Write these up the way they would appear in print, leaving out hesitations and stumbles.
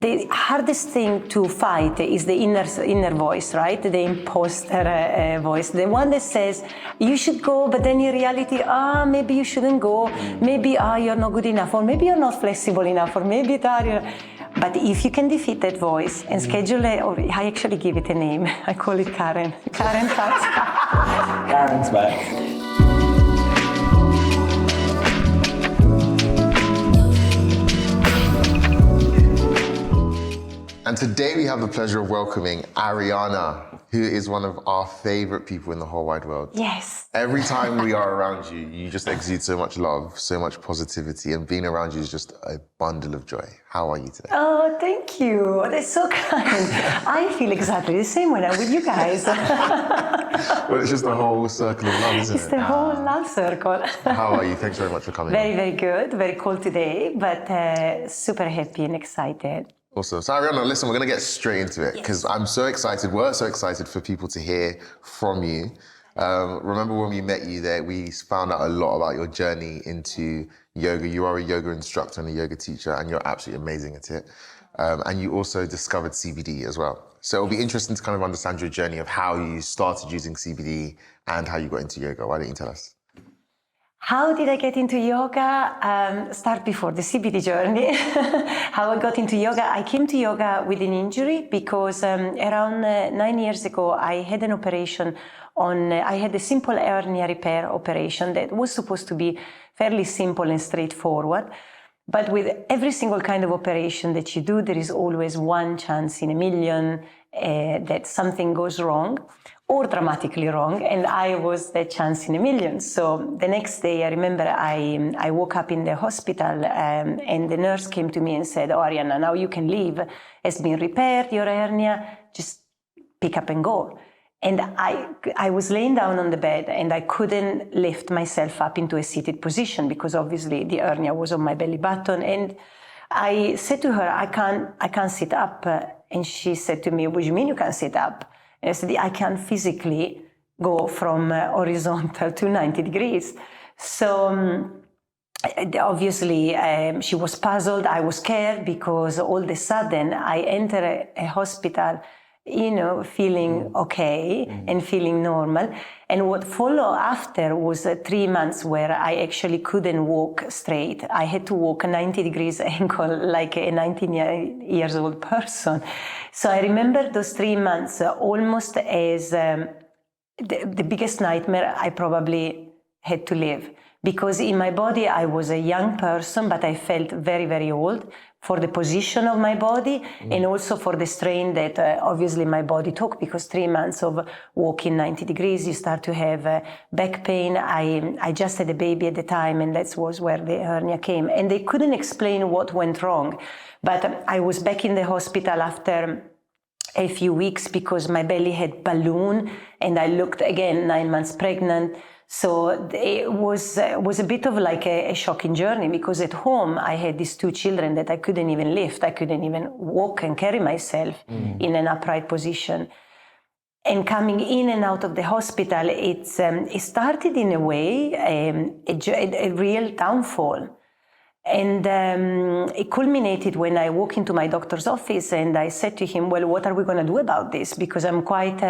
The hardest thing to fight is the inner voice, right? The imposter voice, the one that says you should go, but then in reality, maybe you shouldn't go. Maybe you're not good enough, or maybe you're not flexible enough, or maybe But if you can defeat that voice and schedule it, or I actually give it a name. I call it Karen. Karen Katz. Karen's back. And today we have the pleasure of welcoming Arianna, who is one of our favorite people in the whole wide world. Yes. Every time we are around you, you just exude so much love, so much positivity, and being around you is just a bundle of joy. How are you today? Oh, thank you. That's so kind. I feel exactly the same when I'm with you guys. Well, it's just the whole circle of love, isn't it? It's the whole love circle. How are you? Thanks very much for coming. Very, very good. Very cold today, but super happy and excited. Awesome. So Arianna, listen, we're going to get straight into it because I'm so excited. We're so excited for people to hear from you. Remember when we met you there, we found out a lot about your journey into yoga. You are a yoga instructor and a yoga teacher, and you're absolutely amazing at it. And you also discovered CBD as well. So it'll be interesting to kind of understand your journey of how you started using CBD and how you got into yoga. Why don't you tell us? How did I get into yoga? Start before the CBD journey. How I got into yoga. I came to yoga with an injury because around 9 years ago, I had an operation I had a simple hernia repair operation that was supposed to be fairly simple and straightforward. But with every single kind of operation that you do, there is always one chance in a million that something goes wrong, or dramatically wrong, and I was that chance in a million. So the next day, I remember I woke up in the hospital and the nurse came to me and said, "Oh, Arianna, now you can leave. It's been repaired, your hernia, just pick up and go." And I was laying down on the bed and I couldn't lift myself up into a seated position because obviously the hernia was on my belly button. And I said to her, I can't sit up. And she said to me, "What do you mean you can't sit up?" And I said, "I can't physically go from horizontal to 90 degrees. So obviously she was puzzled. I was scared because all of a sudden I enter a hospital, feeling okay and feeling normal. And what followed after was 3 months where I actually couldn't walk straight. I had to walk a 90 degrees angle like a 19 years old person. So I remember those 3 months almost as the biggest nightmare I probably had to live. Because in my body, I was a young person, but I felt very, very old for the position of my body and also for the strain that obviously my body took, because 3 months of walking 90 degrees, you start to have back pain. I just had a baby at the time, and that was where the hernia came. And they couldn't explain what went wrong. But I was back in the hospital after a few weeks because my belly had ballooned and I looked again 9 months pregnant. So it was a bit of like a shocking journey because at home I had these 2 children that I couldn't even lift. I couldn't even walk and carry myself in an upright position. And coming in and out of the hospital, it started in a way a real downfall. And it culminated when I walked into my doctor's office and I said to him, "Well, what are we going to do about this? Because I'm quite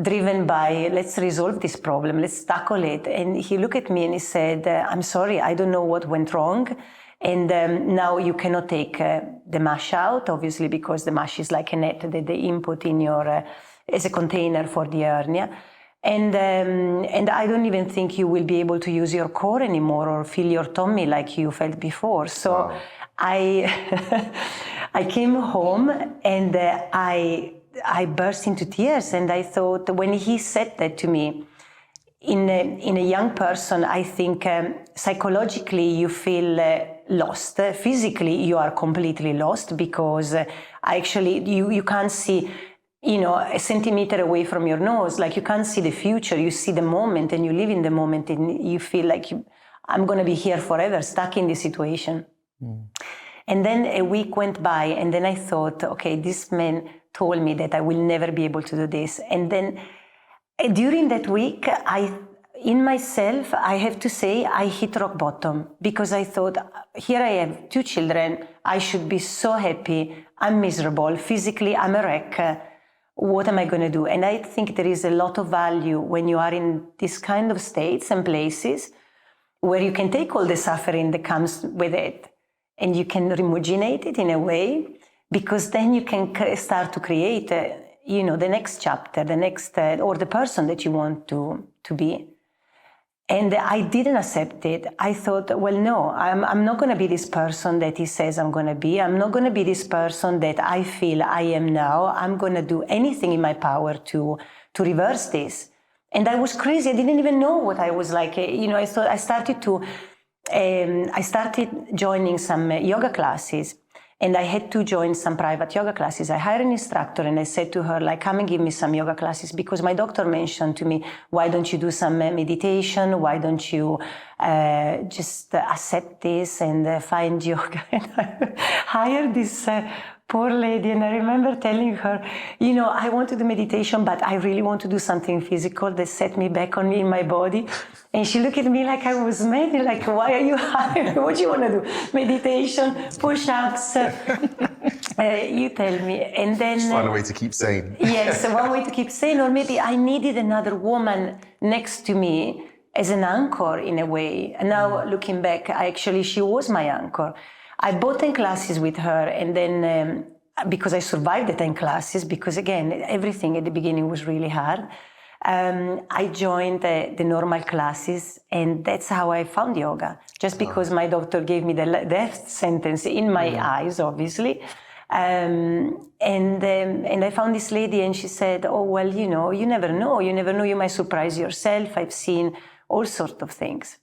driven by, let's resolve this problem, let's tackle it." And he looked at me and he said, "I'm sorry, I don't know what went wrong. And now you cannot take the mash out, obviously, because the mash is like a net that they input in your, as a container for the hernia. And I don't even think you will be able to use your core anymore or feel your tummy like you felt before." So wow. I came home and I burst into tears. And I thought, when he said that to me, in a young person, I think psychologically you feel lost. Physically, you are completely lost because actually you can't see a centimeter away from your nose, like you can't see the future, you see the moment and you live in the moment and you feel like I'm going to be here forever, stuck in this situation. And then a week went by and then I thought, okay, this man told me that I will never be able to do this. And then during that week, in myself, I have to say, I hit rock bottom because I thought, here I have 2 children, I should be so happy, I'm miserable, physically I'm a wreck, what am I going to do? And I think there is a lot of value when you are in this kind of states and places where you can take all the suffering that comes with it and you can remogenate it in a way, because then you can start to create, the next chapter, the next, or the person that you want to be. And I didn't accept it. I thought, well, no, I'm not going to be this person that he says I'm going to be. I'm not going to be this person that I feel I am now. I'm going to do anything in my power to reverse this. And I was crazy. I didn't even know what I was like. I thought I started joining some yoga classes. And I had to join some private yoga classes. I hired an instructor and I said to her, like, come and give me some yoga classes, because my doctor mentioned to me, why don't you do some meditation? Why don't you just accept this and find yoga? And I hired this poor lady, and I remember telling her, I want to do meditation, but I really want to do something physical that set me back on me in my body. And she looked at me like I was mad, like, why are you hiring? What do you want to do? Meditation, push-ups, you tell me. And then... Just find a way to keep sane. Yes, one way to keep sane, or maybe I needed another woman next to me as an anchor in a way. And now looking back, she was my anchor. I bought 10 classes with her, and then because I survived the 10 classes, because again, everything at the beginning was really hard, I joined the normal classes, and that's how I found yoga. Just because my doctor gave me the death sentence in my eyes, obviously. And I found this lady, and she said, oh, well, you never know, you might surprise yourself. I've seen all sorts of things.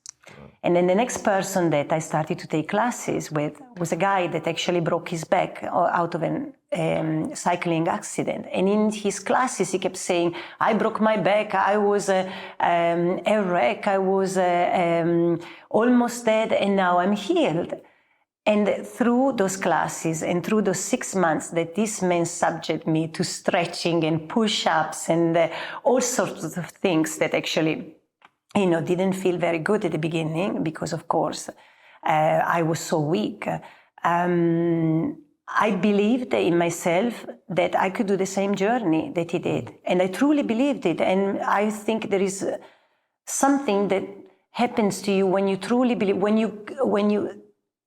And then the next person that I started to take classes with was a guy that actually broke his back out of a cycling accident. And in his classes, he kept saying, I broke my back, I was a wreck, I was almost dead, and now I'm healed. And through those classes and through those 6 months that this man subjected me to stretching and push-ups and all sorts of things that actually didn't feel very good at the beginning, because, of course, I was so weak. I believed in myself that I could do the same journey that he did. And I truly believed it. And I think there is something that happens to you when you truly believe, when you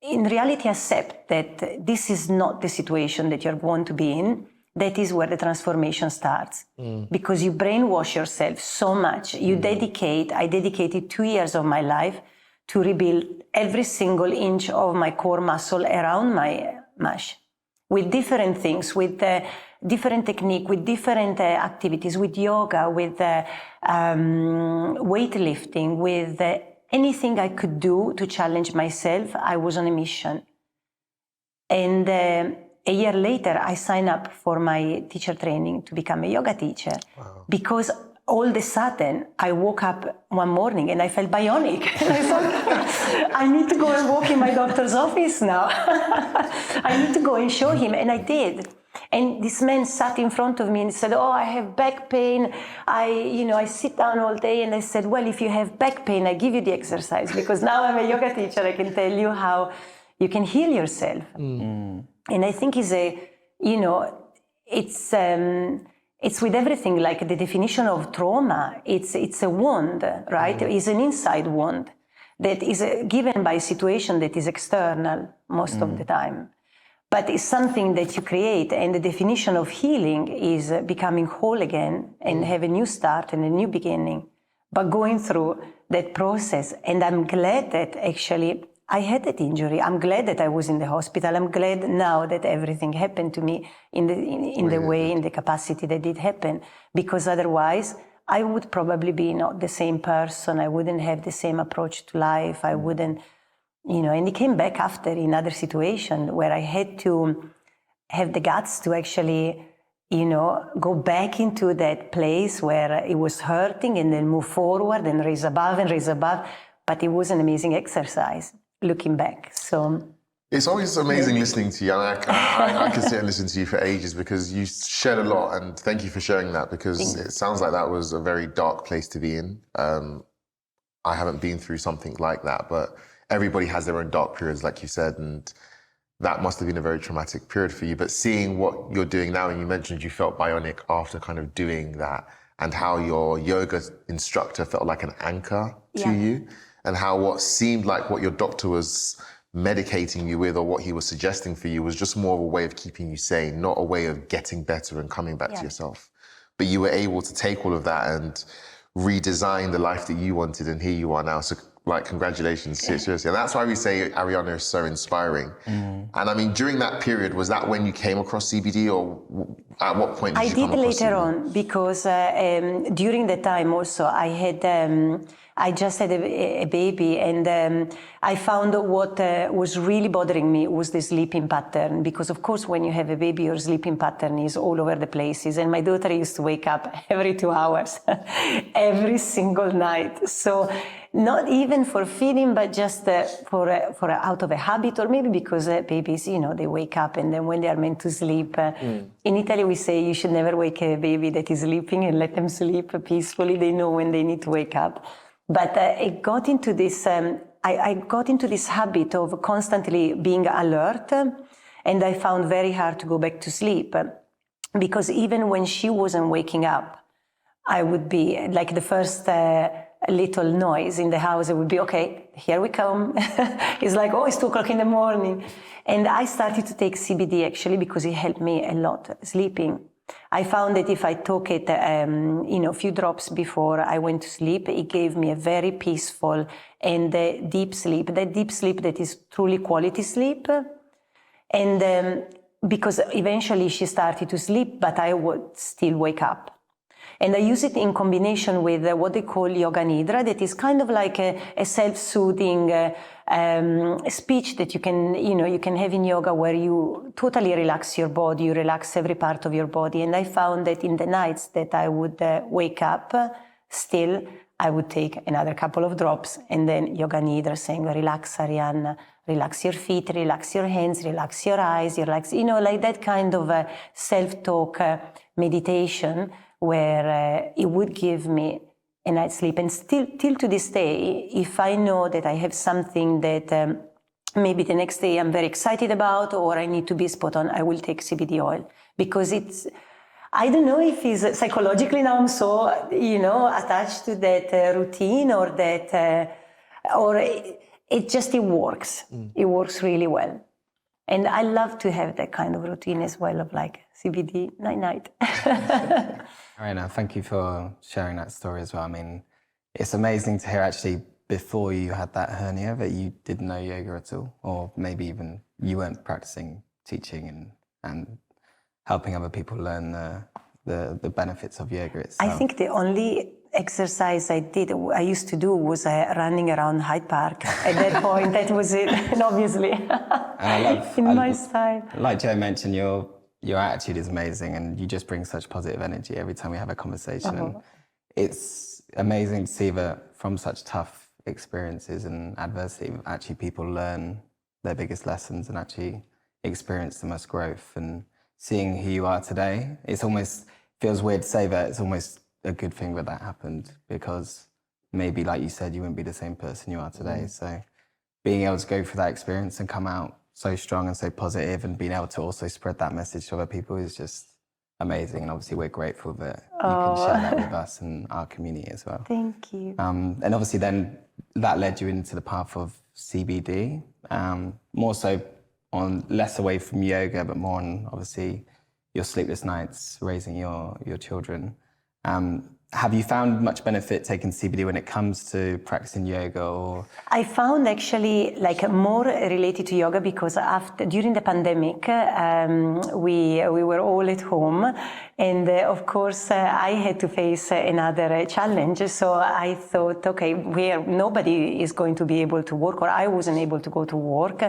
in reality accept that this is not the situation that you're going to be in. That is where the transformation starts. Because you brainwash yourself so much. I dedicated 2 years of my life to rebuild every single inch of my core muscle around my mash, with different things, with different technique, with different activities, with yoga, with weightlifting, with anything I could do to challenge myself. I was on a mission. And a year later, I signed up for my teacher training to become a yoga teacher. Wow. Because all of a sudden, I woke up one morning and I felt bionic. I thought, I need to go and walk in my doctor's office now. I need to go and show him, and I did. And this man sat in front of me and said, oh, I have back pain. I sit down all day. And I said, well, if you have back pain, I give you the exercise, because now I'm a yoga teacher. I can tell you how you can heal yourself. And I think it's with everything, like the definition of trauma. It's a wound, right? It's an inside wound that is given by a situation that is external most of the time. But it's something that you create, and the definition of healing is becoming whole again and have a new start and a new beginning. But going through that process, and I'm glad that actually I had that injury. I'm glad that I was in the hospital. I'm glad now that everything happened to me in the capacity that it happened, because otherwise I would probably be not the same person. I wouldn't have the same approach to life. I wouldn't, and it came back after in other situation where I had to have the guts to actually, go back into that place where it was hurting and then move forward and raise above and raise above. But it was an amazing exercise looking back. So it's always amazing listening to you. And I can sit and listen to you for ages, because you shared a lot, and thank you for sharing that, because it sounds like that was a very dark place to be in. I haven't been through something like that, but everybody has their own dark periods, like you said, and that must have been a very traumatic period for you. But seeing what you're doing now, and you mentioned you felt bionic after kind of doing that, and how your yoga instructor felt like an anchor to you, and how what seemed like what your doctor was medicating you with or what he was suggesting for you was just more of a way of keeping you sane, not a way of getting better and coming back to yourself. But you were able to take all of that and redesign the life that you wanted, and here you are now. So like, congratulations, seriously. And that's why we say Arianna is so inspiring. And I mean, during that period, was that when you came across CBD, or at what point did you come across CBD? I did later on, because during the time also I just had a baby, and I found what was really bothering me was the sleeping pattern, because of course when you have a baby your sleeping pattern is all over the places, and my daughter used to wake up every 2 hours every single night. So not even for feeding, but just for out of a habit, or maybe because babies, they wake up and then when they are meant to sleep. In Italy we say you should never wake a baby that is sleeping and let them sleep peacefully. They know when they need to wake up. But I got into this habit of constantly being alert, and I found very hard to go back to sleep, because even when she wasn't waking up, I would be like the first little noise in the house, it would be, okay, here we come. It's like, oh, it's 2 o'clock in the morning. And I started to take CBD actually because it helped me a lot sleeping. I found that if I took it, a few drops before I went to sleep, it gave me a very peaceful and deep sleep. That deep sleep that is truly quality sleep. And because eventually she started to sleep, but I would still wake up. And I use it in combination with what they call yoga nidra, that is kind of like a self-soothing speech that you can have in yoga, where you totally relax your body, you relax every part of your body. And I found that in the nights that I would wake up, still I would take another couple of drops, and then yoga nidra, saying, relax, Arianna, relax your feet, relax your hands, relax your eyes, relax, like that kind of self-talk meditation, where it would give me a night's sleep. And still, till to this day, if I know that I have something that maybe the next day I'm very excited about, or I need to be spot on, I will take CBD oil, because I don't know if it's psychologically now I'm so, attached to that routine, or that, it works. It works really well. And I love to have that kind of routine as well, of like CBD night. Arianna, thank you for sharing that story as well. I mean, it's amazing to hear actually before you had that hernia that you didn't know yoga at all, or maybe even you weren't practicing teaching and helping other people learn the benefits of yoga itself. I think the only exercise I used to do was running around Hyde Park. At that point, that was it, and obviously, my style. Like Joe mentioned, your attitude is amazing, and you just bring such positive energy every time we have a conversation. And it's amazing to see that from such tough experiences and adversity, actually people learn their biggest lessons and actually experience the most growth. And seeing who you are today, it's almost feels weird to say that it's almost a good thing that happened, because maybe, like you said, you wouldn't be the same person you are today. So being able to go through that experience and come out so strong and so positive, and being able to also spread that message to other people is just amazing. And obviously we're grateful that you can share that with us and our community as well. Thank you. And obviously then that led you into the path of CBD, more so on less away from yoga, but more on obviously your sleepless nights, raising your children. Have you found much benefit taking CBD when it comes to practicing yoga? Or I found actually like more related to yoga, because during the pandemic, we were all at home, and of course I had to face another challenge. So I thought, okay, nobody is going to be able to work, or I wasn't able to go to work.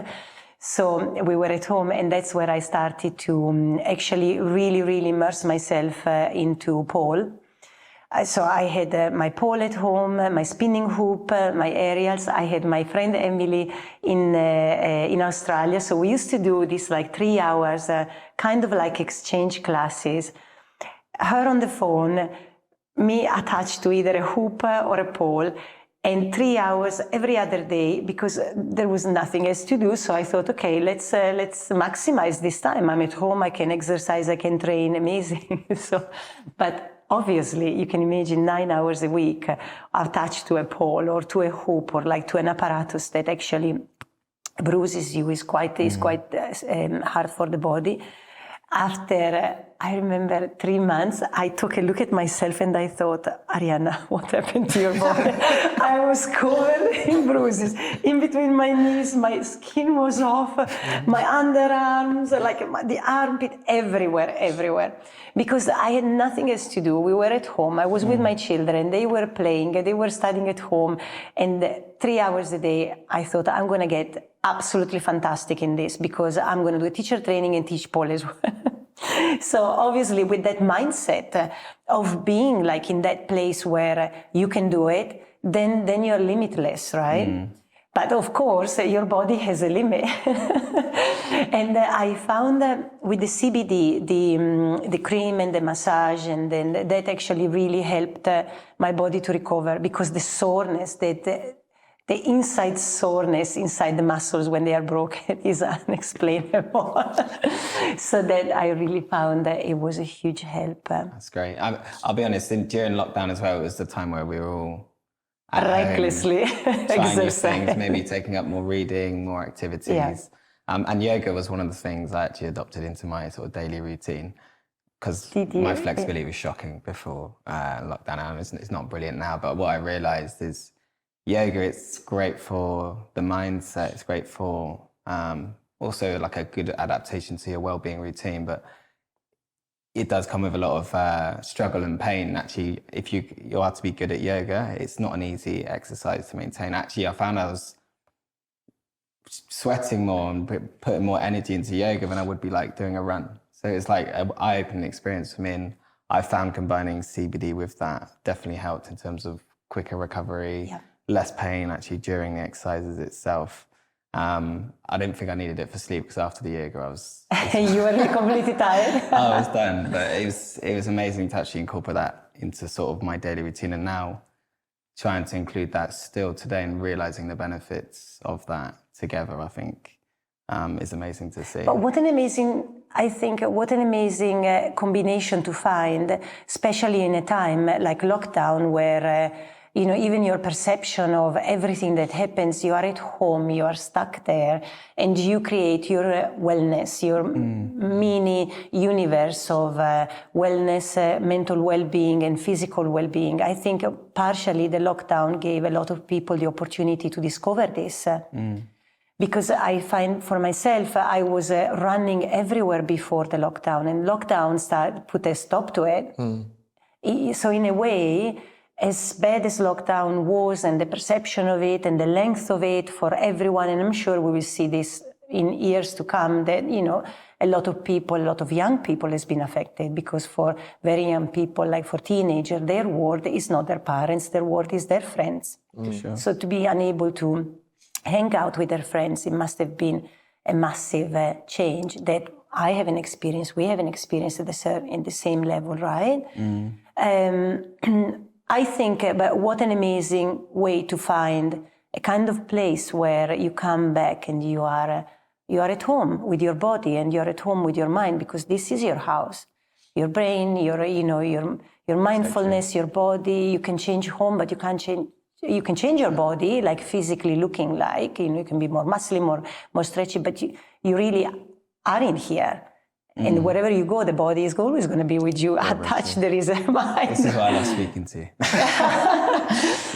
So we were at home, and that's where I started to actually really, really immerse myself into pole. So I had my pole at home, my spinning hoop, my aerials. I had my friend Emily in Australia. So we used to do this like 3 hours, kind of like exchange classes. Her on the phone, me attached to either a hoop or a pole. and 3 hours every other day because there was nothing else to do. So I thought, okay, let's maximize this time. I'm at home, I can exercise, I can train, amazing. But obviously, you can imagine 9 hours a week attached to a pole or to a hoop or like to an apparatus that actually bruises you is quite hard for the body. After, I remember 3 months, I took a look at myself and I thought, Arianna, what happened to your body? I was covered in bruises. In between my knees, my skin was off, my underarms, the armpit, everywhere. Because I had nothing else to do. We were at home. I was with my children. They were playing. They were studying at home. And 3 hours a day, I thought, I'm going to get absolutely fantastic in this because I'm going to do a teacher training and teach pole as well. So obviously with that mindset of being like in that place where you can do it, then you're limitless, right? But of course, your body has a limit. And I found with the CBD, the cream and the massage, and then that actually really helped my body to recover because the soreness, the inside soreness inside the muscles when they are broken is unexplainable. So that I really found that it was a huge help. That's great. I'll be honest, during lockdown as well, it was the time where we were all at Recklessly home, trying new exercise. things, maybe taking up more reading, more activities. Yeah. And yoga was one of the things I actually adopted into my sort of daily routine because Did you? my flexibility was shocking before lockdown. And it's not brilliant now, but what I realized is yoga, it's great for the mindset. It's great for also like a good adaptation to your well-being routine, but it does come with a lot of struggle and pain. Actually, if you are to be good at yoga, it's not an easy exercise to maintain. Actually, I found I was sweating more and putting more energy into yoga than I would be like doing a run. So it's like an eye-opening experience for me. And I found combining CBD with that definitely helped in terms of quicker recovery, less pain actually during the exercises itself. I didn't think I needed it for sleep because after the yoga I was You were completely tired. I was done, but it was amazing to actually incorporate that into sort of my daily routine, and now trying to include that still today and realizing the benefits of that together, I think is amazing to see. But what an amazing combination to find, especially in a time like lockdown where even your perception of everything that happens, you are at home, you are stuck there, and you create your wellness, your mini universe of wellness, mental well-being and physical well-being. I think partially the lockdown gave a lot of people the opportunity to discover this. Because I find for myself, I was running everywhere before the lockdown, and lockdown put a stop to it. So in a way, as bad as lockdown was and the perception of it and the length of it for everyone, and I'm sure we will see this in years to come, that, a lot of people, a lot of young people has been affected because for very young people, like for teenagers, their world is not their parents, their world is their friends. Sure. So to be unable to hang out with their friends, it must have been a massive change that I haven't experienced, we haven't experienced at the same level, right? I think, but what an amazing way to find a kind of place where you come back and you are at home with your body and you're at home with your mind, because this is your house, your brain, your mindfulness, your body. You can change home, but you can't change. You can change your body, like physically looking like, you can be more muscly, more stretchy, but you really are in here. And wherever you go, the body is always going to be with you. Attached, there is a mind. This is why I love speaking to you.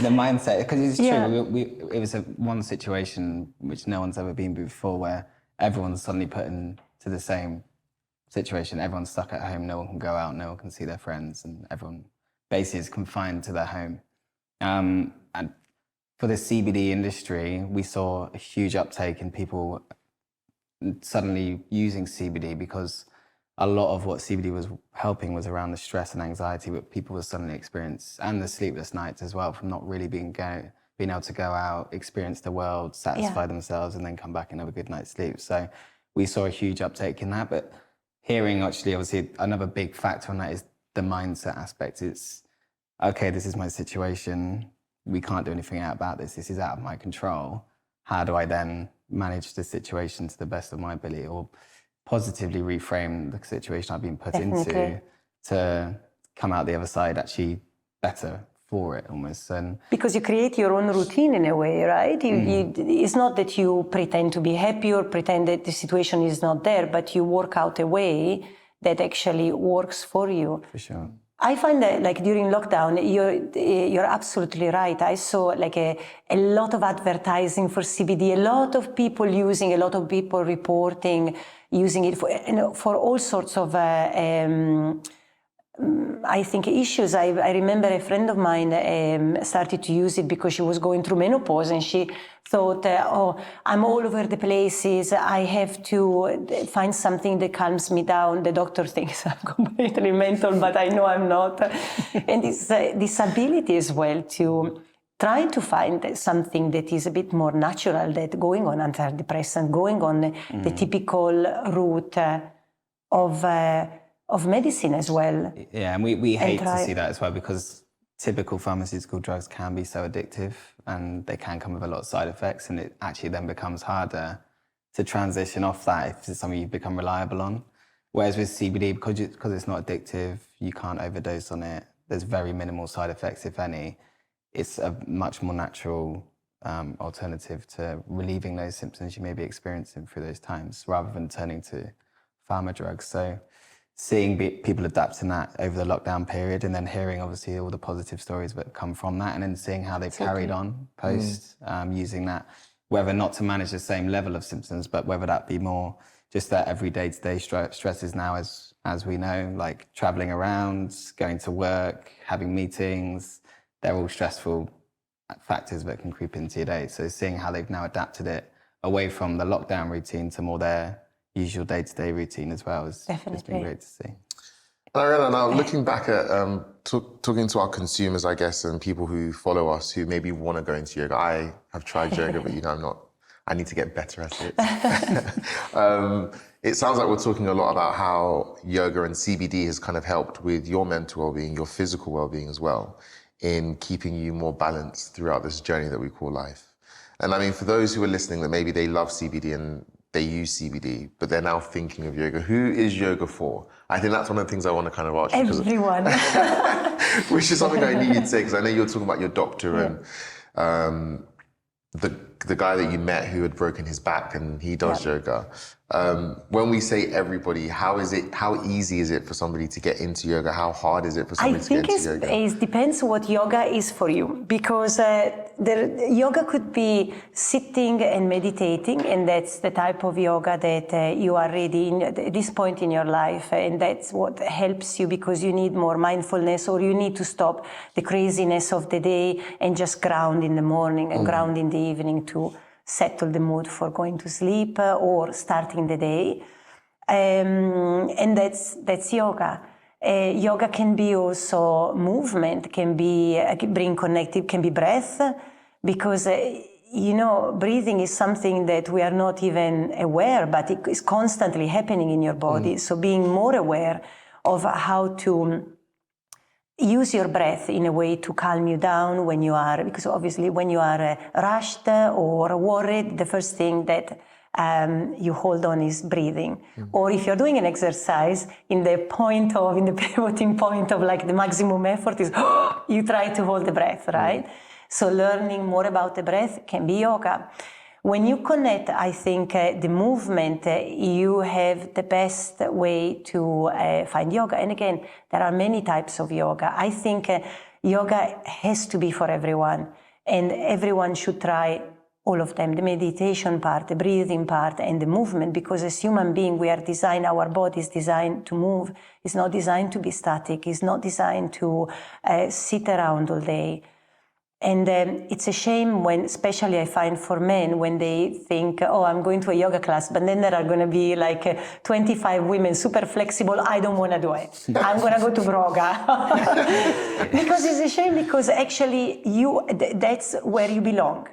The mindset, because it's true. It was one situation which no one's ever been before, where everyone's suddenly put into the same situation. Everyone's stuck at home. No one can go out. No one can see their friends, and everyone basically is confined to their home. And for the CBD industry, we saw a huge uptake in people suddenly using CBD, because a lot of what CBD was helping was around the stress and anxiety that people were suddenly experiencing, and the sleepless nights as well, from not really being able to go out, experience the world, satisfy themselves, and then come back and have a good night's sleep. So we saw a huge uptake in that. But hearing, actually, obviously, another big factor on that is the mindset aspect. It's, okay, this is my situation. we can't do anything about this. This is out of my control. How do I then manage the situation to the best of my ability, or positively reframe the situation I've been put into to come out the other side actually better for it almost? And because you create your own routine in a way, right? It's not that you pretend to be happy or pretend that the situation is not there, but you work out a way that actually works for you. for sure. I find that like during lockdown, you're absolutely right. I saw like a lot of advertising for CBD, a lot of people using, a lot of people reporting, using it for all sorts of I think issues. I remember a friend of mine started to use it because she was going through menopause, and she thought, oh, I'm all over the places. I have to find something that calms me down. The doctor thinks I'm completely mental, but I know I'm not. And this ability as well to try to find something that is a bit more natural, that going on antidepressant, going on the typical route of medicine as well. Yeah, and we hate to see that as well, because typical pharmaceutical drugs can be so addictive and they can come with a lot of side effects, and it actually then becomes harder to transition off that if it's something you've become reliable on. Whereas with CBD, because it's not addictive, you can't overdose on it, there's very minimal side effects, if any. It's a much more natural alternative to relieving those symptoms you may be experiencing through those times, rather than turning to pharma drugs. So seeing people adapting that over the lockdown period, and then hearing obviously all the positive stories that come from that, and then seeing how they've carried on post using that, whether not to manage the same level of symptoms, but whether that be more just that every day-to-day stresses now, as we know, like traveling around, going to work, having meetings, they're all stressful factors that can creep into your day. So seeing how they've now adapted it away from the lockdown routine to more their usual day-to-day routine as well has been great to see. Arianna, now looking back at talking to our consumers, I guess, and people who follow us who maybe want to go into yoga. I have tried yoga, but I need to get better at it. It sounds like we're talking a lot about how yoga and CBD has kind of helped with your mental well-being, your physical well-being as well, in keeping you more balanced throughout this journey that we call life. And I mean, for those who are listening that maybe they love CBD and they use CBD, but they're now thinking of yoga, who is yoga for? I think that's one of the things I want to kind of ask you. Everyone. Which is something I knew you'd say, because I know you're talking about your doctor and the guy that you met who had broken his back and he does yoga. When we say everybody, how easy is it for somebody to get into yoga? How hard is it for somebody to get into yoga? It depends what yoga is for you, because yoga could be sitting and meditating, and that's the type of yoga that you are ready in at this point in your life, and that's what helps you because you need more mindfulness, or you need to stop the craziness of the day and just ground in the morning and ground in the evening to settle the mood for going to sleep or starting the day. And that's yoga. Yoga can be also movement, can be bring connective, can be breath, because breathing is something that we are not even aware, but it is constantly happening in your body. So being more aware of how to use your breath in a way to calm you down when you are, because obviously when you are rushed or worried, the first thing that you hold on is breathing. Or if you're doing an exercise, in the pivoting point of like the maximum effort is, you try to hold the breath, right? So learning more about the breath can be yoga. When you connect, I think, the movement, you have the best way to find yoga. And again, there are many types of yoga. I think yoga has to be for everyone, and everyone should try all of them, the meditation part, the breathing part, and the movement, because as human beings, we are designed, our body is designed to move. It's not designed to be static. It's not designed to sit around all day. And it's a shame when, especially I find for men, when they think, oh, I'm going to a yoga class, but then there are going to be like 25 women, super flexible, I don't want to do it. I'm going to go to Broga. Because it's a shame, because actually that's where you belong.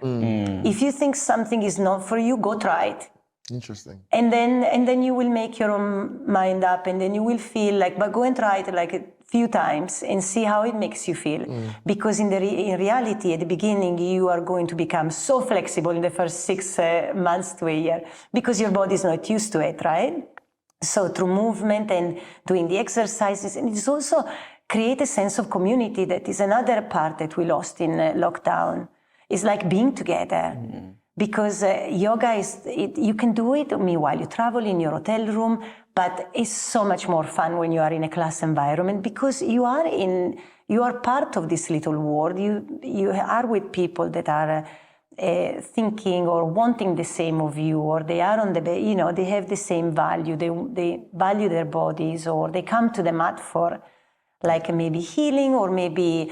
If you think something is not for you, go try it. Interesting. And then you will make your own mind up, and then you will feel like, but go and try it like a few times and see how it makes you feel. Because in reality, at the beginning, you are going to become so flexible in the first 6 months to a year because your body is not used to it, right? So through movement and doing the exercises, and it's also create a sense of community. That is another part that we lost in lockdown. It's like being together. Because yoga you can do it meanwhile you travel in your hotel room, but it's so much more fun when you are in a class environment because you are part of this little world. You are with people that are thinking or wanting the same of you, or they are on they have the same value. They value their bodies, or they come to the mat for like maybe healing, or maybe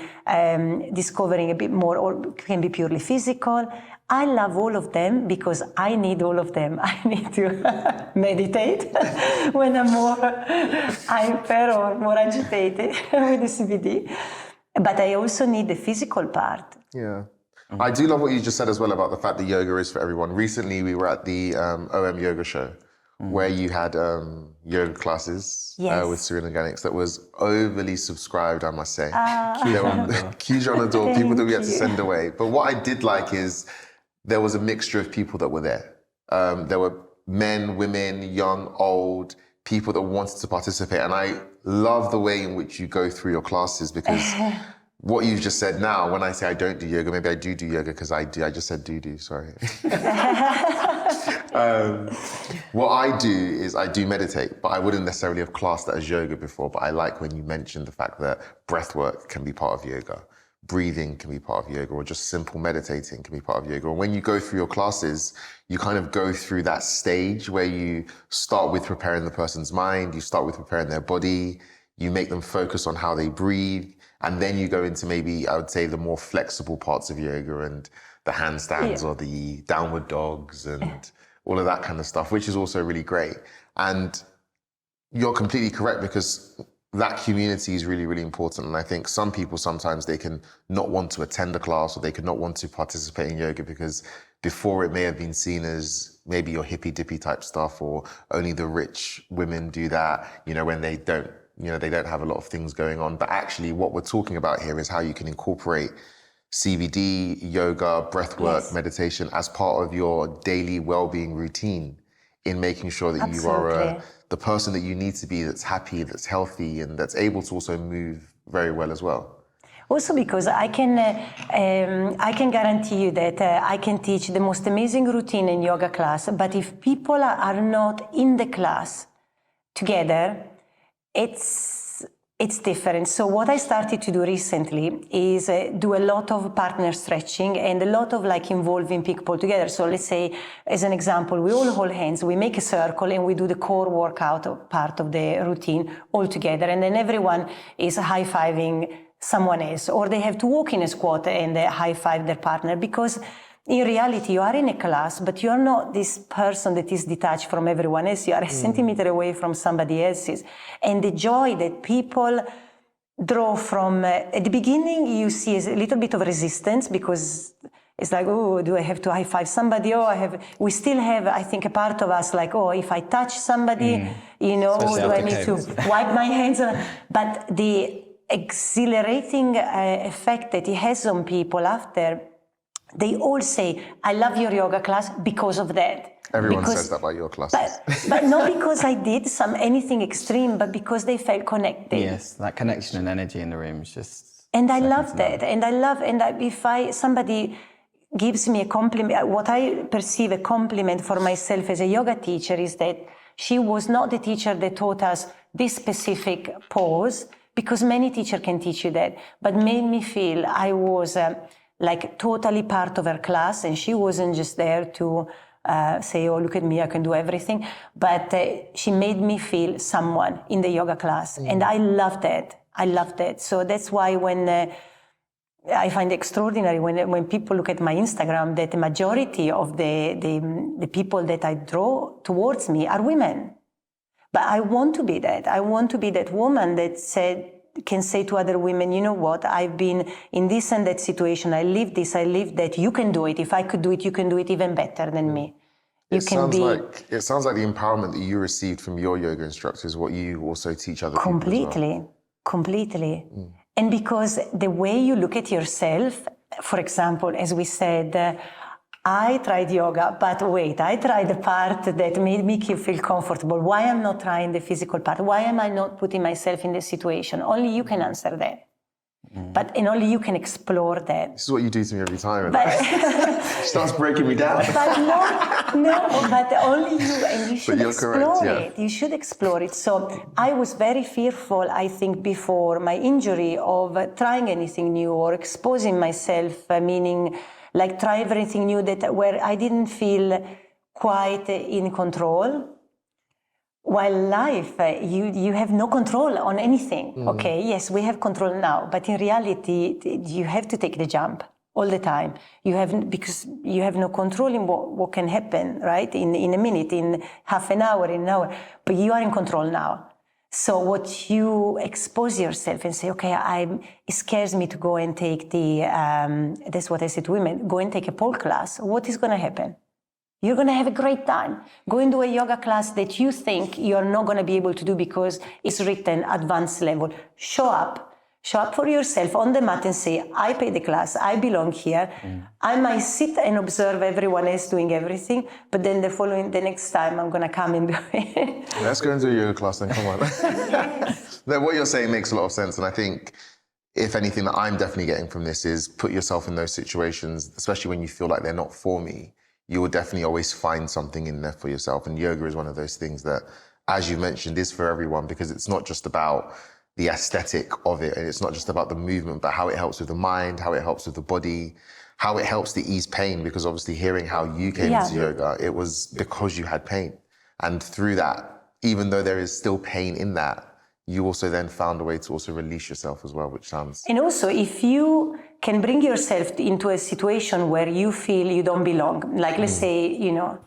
discovering a bit more, or can be purely physical. I love all of them because I need all of them. I need to meditate when I'm more hyper or more agitated with the CBD. But I also need the physical part. Yeah. I do love what you just said as well about the fact that yoga is for everyone. Recently, we were at the OM Yoga Show where you had yoga classes with Serena Organics that was overly subscribed, I must say. There were queues on the door, people that we had to send away. But what I did like is there was a mixture of people that were there. There were men, women, young, old, people that wanted to participate. And I love the way in which you go through your classes, because what you've just said now, when I say I don't do yoga, maybe I do yoga because I do. I just said do, sorry. What I do is I do meditate, but I wouldn't necessarily have classed that as yoga before. But I like when you mentioned the fact that breath work can be part of yoga. Breathing can be part of yoga, or just simple meditating can be part of yoga. And when you go through your classes, you kind of go through that stage where you start with preparing the person's mind, you start with preparing their body, you make them focus on how they breathe, and then you go into maybe, I would say, the more flexible parts of yoga and the handstands or the downward dogs and all of that kind of stuff, which is also really great. And you're completely correct, because that community is really, really important. And I think some people, sometimes they can not want to attend a class, or they could not want to participate in yoga because before it may have been seen as maybe your hippy dippy type stuff, or only the rich women do that, when they don't have a lot of things going on. But actually what we're talking about here is how you can incorporate CBD, yoga, breathwork, meditation as part of your daily well-being routine, in making sure that you are the person that you need to be, that's happy, that's healthy, and that's able to also move very well as well. Also because I can guarantee you that I can teach the most amazing routine in yoga class, but if people are not in the class together, it's different. So what I started to do recently is do a lot of partner stretching and a lot of involving people together. So let's say, as an example, we all hold hands, we make a circle, and we do the core workout part of the routine all together. And then everyone is high-fiving someone else, or they have to walk in a squat and high-five their partner, because in reality, you are in a class, but you are not this person that is detached from everyone else. You are a centimeter away from somebody else's. And the joy that people draw from, at the beginning, you see a little bit of resistance, because it's like, oh, do I have to high-five somebody? We still have, I think, a part of us if I touch somebody, do I need to wipe my hands? But the exhilarating effect that it has on people after, they all say, I love your yoga class because of that. Everyone says that about your classes. But not because I did anything extreme, but because they felt connected. Yes, that connection and energy in the room is just... And I love that. If somebody gives me a compliment, what I perceive a compliment for myself as a yoga teacher is that she was not the teacher that taught us this specific pose, because many teachers can teach you that, but made me feel I was... totally part of her class, and she wasn't just there to say, oh, look at me, I can do everything, but she made me feel someone in the yoga class, and I love that. So that's why when I find it extraordinary when people look at my Instagram, that the majority of the people that I draw towards me are women. But I want to be that. I want to be that woman that can say to other women, you know what, I've been in this and that situation, I lived this, I lived that, you can do it. If I could do it, you can do it even better than me. It sounds like the empowerment that you received from your yoga instructor is what you also teach other people as well. Completely. And because the way you look at yourself, for example, as we said, I tried yoga, but wait, I tried the part that made me feel comfortable. Why am I not trying the physical part? Why am I not putting myself in the situation? Only you can answer that. And only you can explore that. This is what you do to me every time. She starts breaking me down. But but only you, and you should explore it. You should explore it. So I was very fearful, I think, before my injury of trying anything new or exposing myself, meaning like try everything new where I didn't feel quite in control. While life, you have no control on anything. Okay, yes, we have control now, but in reality, you have to take the jump all the time. Because you have no control in what can happen, right? In a minute, in half an hour, in an hour, but you are in control now. So what you expose yourself and say, okay, it scares me to go and take that's what I say to women, go and take a pole class. What is going to happen? You're going to have a great time. Go and do a yoga class that you think you're not going to be able to do because it's written advanced level. Show up for yourself on the mat and say, I pay the class, I belong here. I might sit and observe everyone else doing everything, but then the next time I'm going to come and do it. Let's go and do a yoga class then, come on. Yes. No, what you're saying makes a lot of sense. And I think, if anything that I'm definitely getting from this is put yourself in those situations, especially when you feel like they're not for me. You will definitely always find something in there for yourself. And yoga is one of those things that, as you mentioned, is for everyone, because it's not just about the aesthetic of it, and it's not just about the movement, but how it helps with the mind, how it helps with the body, how it helps to ease pain. Because obviously hearing how you came into yoga, it was because you had pain. And through that, even though there is still pain in that, you also then found a way to also release yourself as well, which sounds... And also, if you can bring yourself into a situation where you feel you don't belong, like let's say,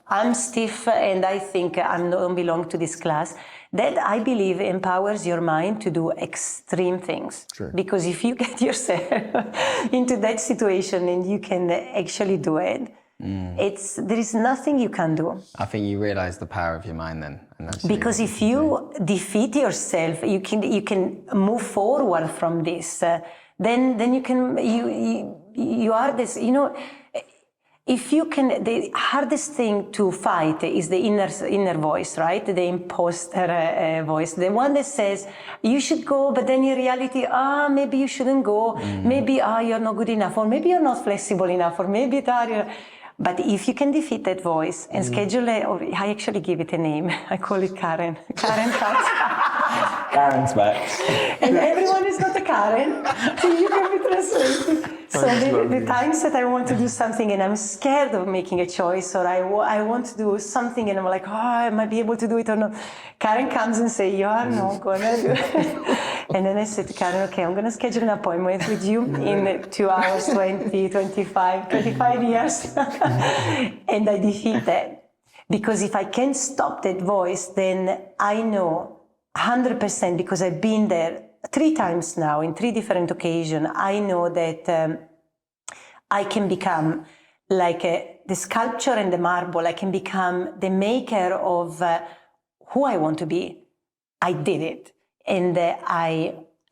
I'm stiff and I think I don't belong to this class, that I believe empowers your mind to do extreme things. Sure. Because if you get yourself into that situation and you can actually do it, there is nothing you can do. I think you realize the power of your mind then. And that's because if you defeat yourself, you can move forward from this. Then you can you are this. If you can, the hardest thing to fight is the inner voice, right? The imposter voice, the one that says you should go, but then in reality, maybe you shouldn't go. Maybe you're not good enough, or maybe you're not flexible enough, or maybe But if you can defeat that voice and schedule or I actually give it a name. I call it Karen. Karen comes. Karen's back. And everyone is not a Karen. So you can be translated. So the times that I want to do something and I'm scared of making a choice, or I want to do something and I'm like, I might be able to do it or not. Karen comes and says, you are not going to do it. And then I said to Karen, okay, I'm going to schedule an appointment with you in 2 hours, 20, 25 years. And I defeat that. Because if I can stop that voice, then I know 100%, because I've been there 3 times now in 3 different occasions, I know that I can become like the sculpture and the marble. I can become the maker of who I want to be. I did it. And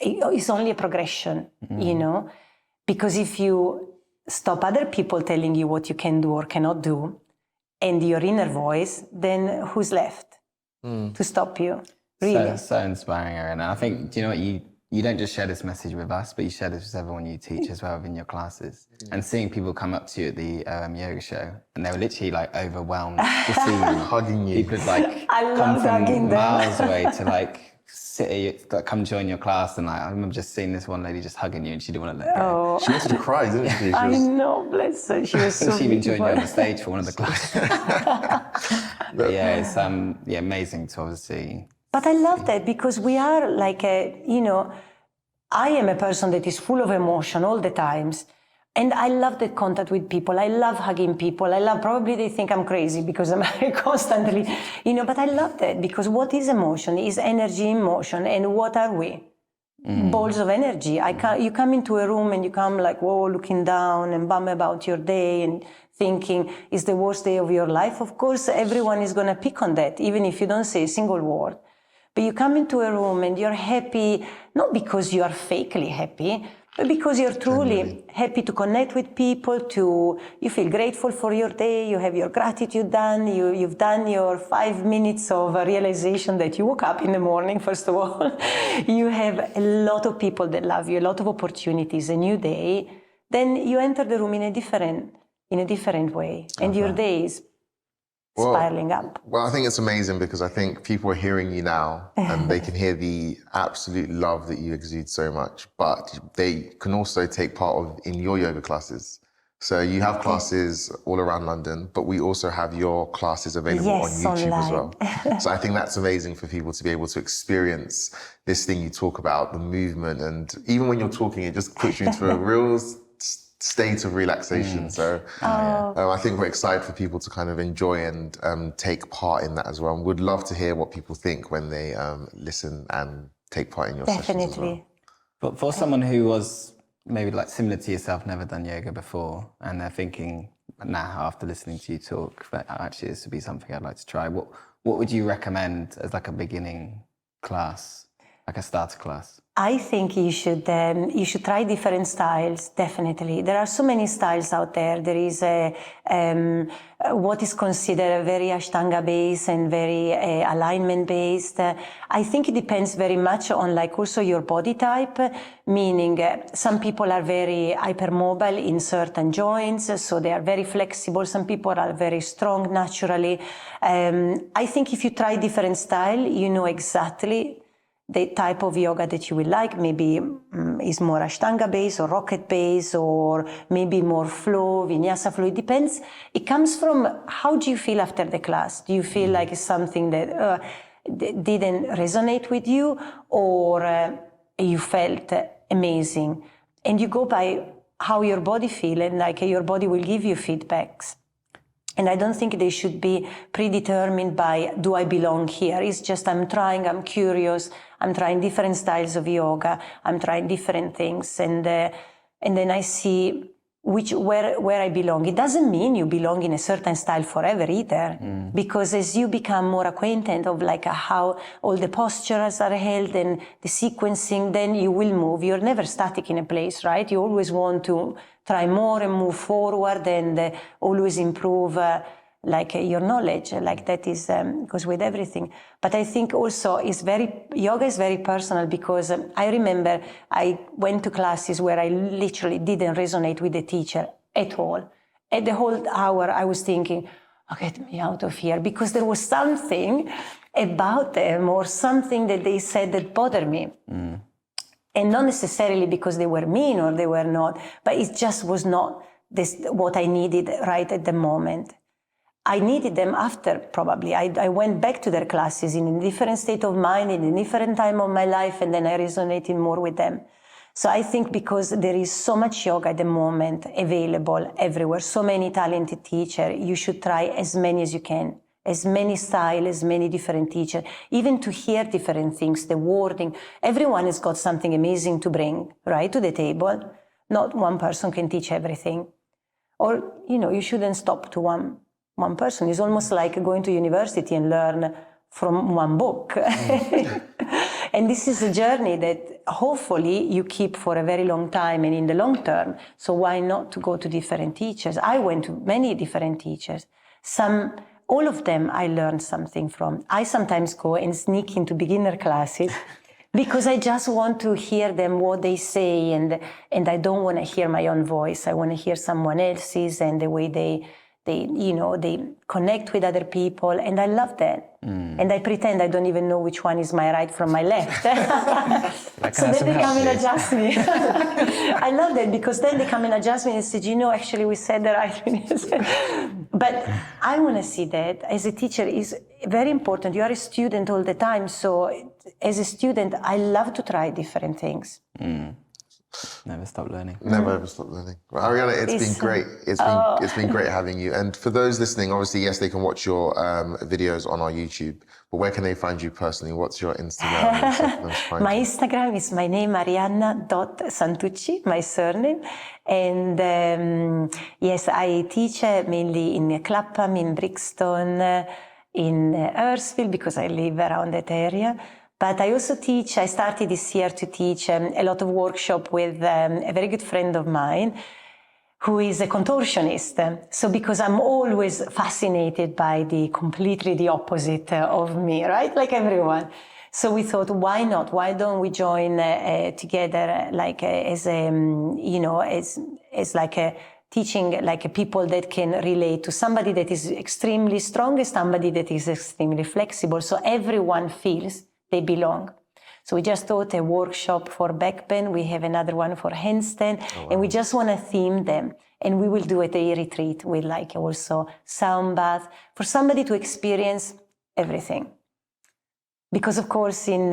it's only a progression, because if you stop other people telling you what you can do or cannot do, and your inner voice, then who's left to stop you? Really? So inspiring, Arianna. I think, do you know what, you don't just share this message with us, but you share this with everyone you teach as well in your classes. And seeing people come up to you at the yoga show, and they were literally like overwhelmed to see you. Hugging you. People like I come love from hugging them. miles away to like come join your class, and I remember just seeing this one lady just hugging you, and she didn't want to let go. She wanted to cry, didn't she? I know, bless her. She was so she even joined you on the beautiful. stage for one of the classes. But yeah, it's amazing to obviously. But I love that, because we are like I am a person that is full of emotion all the times. And I love that contact with people. I love hugging people. Probably they think I'm crazy because I'm constantly, but I love that, because what is emotion is energy in motion. And what are we? balls of energy. You come into a room and you come like, whoa, looking down and bum about your day and thinking, it's the worst day of your life. Of course, everyone is going to pick on that, even if you don't say a single word. But you come into a room and you're happy, not because you are fakely happy, but because you're truly happy to connect with people, you feel grateful for your day, you have your gratitude done, you've done your 5 minutes of realization that you woke up in the morning, first of all. You have a lot of people that love you, a lot of opportunities, a new day. Then you enter the room in a different way, and your day is spiraling up. Well, I think it's amazing because I think people are hearing you now and they can hear the absolute love that you exude so much, but they can also take part in your yoga classes. So you have classes all around London, but we also have your classes available on YouTube online as well. So I think that's amazing for people to be able to experience this thing you talk about, the movement, and even when you're talking, it just puts you into a real state of relaxation. So I think we're excited for people to kind of enjoy and take part in that as well. And would love to hear what people think when they listen and take part in your sessions as well. But for someone who was maybe like similar to yourself, never done yoga before, and they're thinking now after listening to you talk that actually this would be something I'd like to try, what would you recommend as like a beginning class, like a starter class? I think you should try different styles, definitely. There are so many styles out there. There is what is considered very Ashtanga based and very alignment based. I think it depends very much on like also your body type, meaning some people are very hypermobile in certain joints, so they are very flexible. Some people are very strong naturally. I think if you try different style, you know exactly the type of yoga that you will like. Maybe is more Ashtanga based or rocket based, or maybe more flow, vinyasa flow. It depends. It comes from how do you feel after the class? Do you feel like it's something that didn't resonate with you, or you felt amazing? And you go by how your body feels, and like your body will give you feedbacks. And I don't think they should be predetermined by, do I belong here? It's just I'm trying, I'm curious, I'm trying different styles of yoga, I'm trying different things, and then I see where I belong. It doesn't mean you belong in a certain style forever either, because as you become more acquainted of like how all the postures are held and the sequencing, then you will move. You're never static in a place, right? You always want to try more and move forward and always improve your knowledge. Like that is goes with everything. But I think also yoga is very personal, because I remember I went to classes where I literally didn't resonate with the teacher at all. At the whole hour I was thinking, oh, get me out of here, because there was something about them or something that they said that bothered me. And not necessarily because they were mean or they were not, but it just was not what I needed right at the moment. I needed them after, probably. I went back to their classes in a different state of mind, in a different time of my life, and then I resonated more with them. So I think because there is so much yoga at the moment available everywhere, so many talented teachers, you should try as many as you can. As many styles, as many different teachers, even to hear different things, the wording. Everyone has got something amazing to bring, right, to the table. Not one person can teach everything. Or, you shouldn't stop to one person. It's almost like going to university and learn from one book. And this is a journey that hopefully you keep for a very long time and in the long term. So why not to go to different teachers? I went to many different teachers. All of them I learned something from. I sometimes go and sneak into beginner classes because I just want to hear them, what they say, and I don't want to hear my own voice. I want to hear someone else's and the way they connect with other people, and I love that. And I pretend I don't even know which one is my right from my left. So then they come and adjust me. I love that, because then they come and adjust me and say, actually we said the right thing. But I want to see that as a teacher is very important. You are a student all the time. So as a student, I love to try different things. Never stop learning. Never ever stop learning. Well, Arianna, it's been great. It's been great having you. And for those listening, obviously, yes, they can watch your videos on our YouTube. But where can they find you personally? What's your Instagram? And stuff to find My you? Instagram is my name, Arianna.Santucci, my surname. And yes, I teach mainly in Clapham, in Brixton, in Hurstville, because I live around that area. But I also teach, I started this year to teach a lot of workshop with a very good friend of mine who is a contortionist. So because I'm always fascinated by completely the opposite of me, right? Like everyone. So we thought, why not? Why don't we join together, like as like a teaching, like people that can relate to somebody that is extremely strong and somebody that is extremely flexible. So everyone feels they belong. So we just taught a workshop for back pain. We have another one for handstand, and we just want to theme them. And we will do a day retreat with like also sound bath for somebody to experience everything. Because of course, in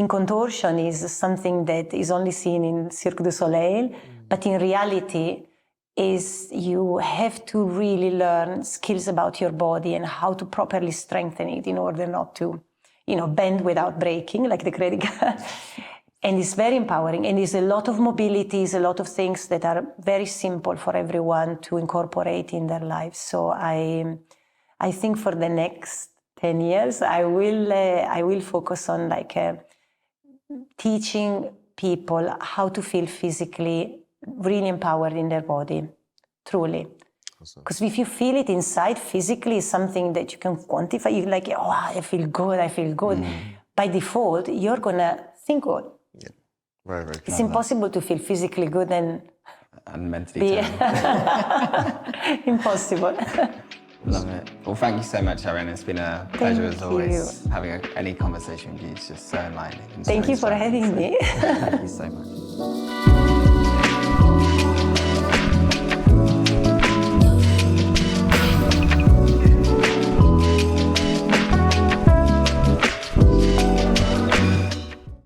contortion is something that is only seen in Cirque du Soleil, but in reality, is you have to really learn skills about your body and how to properly strengthen it in order not to, bend without breaking, like the credit card. And it's very empowering. And there's a lot of mobilities, a lot of things that are very simple for everyone to incorporate in their lives. So I think for the next 10 years, I will focus on teaching people how to feel physically really empowered in their body, truly. Because if you feel it inside physically, it's something that you can quantify. You're like, oh, I feel good. By default, you're going to think good. Yeah, very, very. It's impossible to feel physically good and mentally impossible. Love it. Well, thank you so much, Arianna. It's been a pleasure as always. Having any conversation with you is just so enlightening. Thank you for having me. Thank you so much.